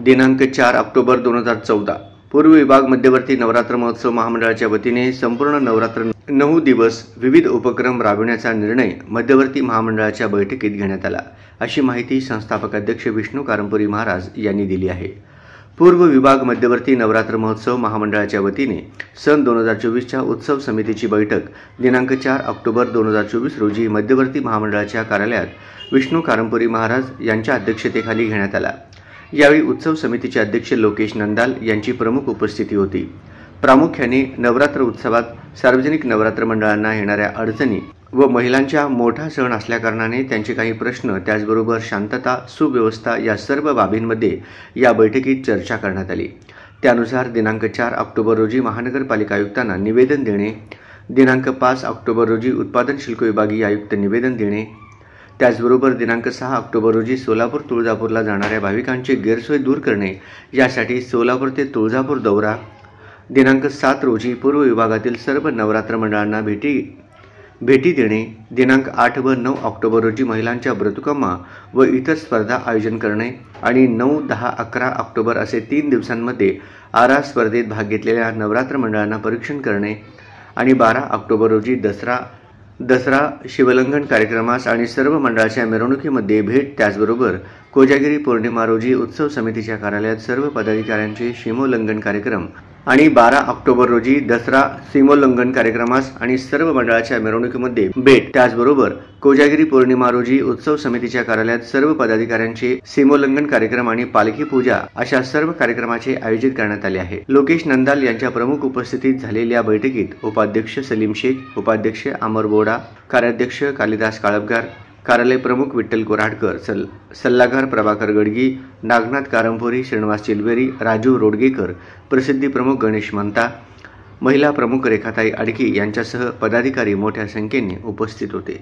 दिनांक 4 ऑक्टोबर 2014 पूर्व विभाग मध्यवर्ती नवरात्र महोत्सव महामंडळाच्या वतीने संपूर्ण नवरात्र 9 दिवस विविध उपक्रम राबविण्याचा निर्णय मध्यवर्ती महामंडळाच्या बैठकीत घेण्यात आला, अशी माहिती संस्थापक अध्यक्ष विष्णू कारंपुरी महाराज यांनी दिली आहे। पूर्व विभाग मध्यवर्ती नवरात्र महोत्सव महामंडळाच्या वतीने सन 2024च्या उत्सव समितीची बैठक दिनांक 4 ऑक्टोबर 2024 रोजी मध्यवर्ती महामंडळाच्या कार्यालयात विष्णू कारंपुरी महाराज यांच्या अध्यक्षतेखाली घेण्यात आला। यावेळी उत्सव समितीचे अध्यक्ष लोकेश नंदाल यांची प्रमुख उपस्थिती होती। प्रामुख्याने नवरात्र उत्सवात सार्वजनिक नवरात्र मंडळांना येणाऱ्या अडचणी व महिलांच्या मोठा सण असल्याकारणाने त्यांचे काही प्रश्न, त्याचबरोबर शांतता, सुव्यवस्था या सर्व बाबींमध्ये या बैठकीत चर्चा करण्यात आली। त्यानुसार दिनांक 4 ऑक्टोबर रोजी महानगरपालिका आयुक्तांना निवेदन देणे, दिनांक 5 ऑक्टोबर रोजी उत्पादन शुल्क विभागीय आयुक्त निवेदन देणे, त्याचबरोबर दिनांक 6 ऑक्टोबर रोजी सोलापूर तुळजापूरला जाणाऱ्या भाविकांची गैरसोय दूर करणे यासाठी सोलापूर ते तुळजापूर दौरा, दिनांक 7 रोजी पूर्व विभागातील सर्व नवरात्र मंडळांना भेटी देणे, दिनांक 8 व 9 ऑक्टोबर रोजी महिलांच्या ब्रतुकम्मा व इतर स्पर्धा आयोजन करणे आणि 9, 10, 11 ऑक्टोबर असे 3 दिवसांमध्ये आरा स्पर्धेत भाग घेतलेल्या नवरात्र मंडळांना परीक्षण करणे आणि 12 ऑक्टोबर रोजी दसरा शिवलंघन कार्यक्रमास आणि सर्व मंडळाच्या मिरवणुकीमध्ये भेट, त्याचबरोबर कोजागिरी पौर्णिमा रोजी उत्सव समितीच्या कार्यालयात सर्व पदाधिकाऱ्यांचे सीमोल्लंघन कार्यक्रम आणि 12 ऑक्टोबर रोजी दसरा सीमोल्लंघन कार्यक्रमास आणि सर्व मंडळाच्या मिरवणुकीमध्ये भेट, त्याचबरोबर कोजागिरी पौर्णिमा रोजी उत्सव समितीच्या कार्यालयात सर्व पदाधिकाऱ्यांचे सीमोल्लंघन कार्यक्रम आणि पालखी पूजा अशा सर्व कार्यक्रमाचे आयोजित करण्यात आले आहे। लोकेश नंदाल यांच्या प्रमुख उपस्थितीत झालेल्या बैठकीत उपाध्यक्ष सलीम शेख, उपाध्यक्ष अमर बोडा, कार्याध्यक्ष कालिदास काळपगार, कार्यालय प्रमुख विठ्ठल कोराडकर, सल्लागार प्रभाकर गडगी, नागनाथ कारंपुरी, श्रीनिवास चिलवेरी, राजू रोडगेकर, प्रसिद्धी प्रमुख गणेश मंता, महिला प्रमुख रेखाताई अडकी यांच्यासह पदाधिकारी मोठ्या संख्येने उपस्थित होते।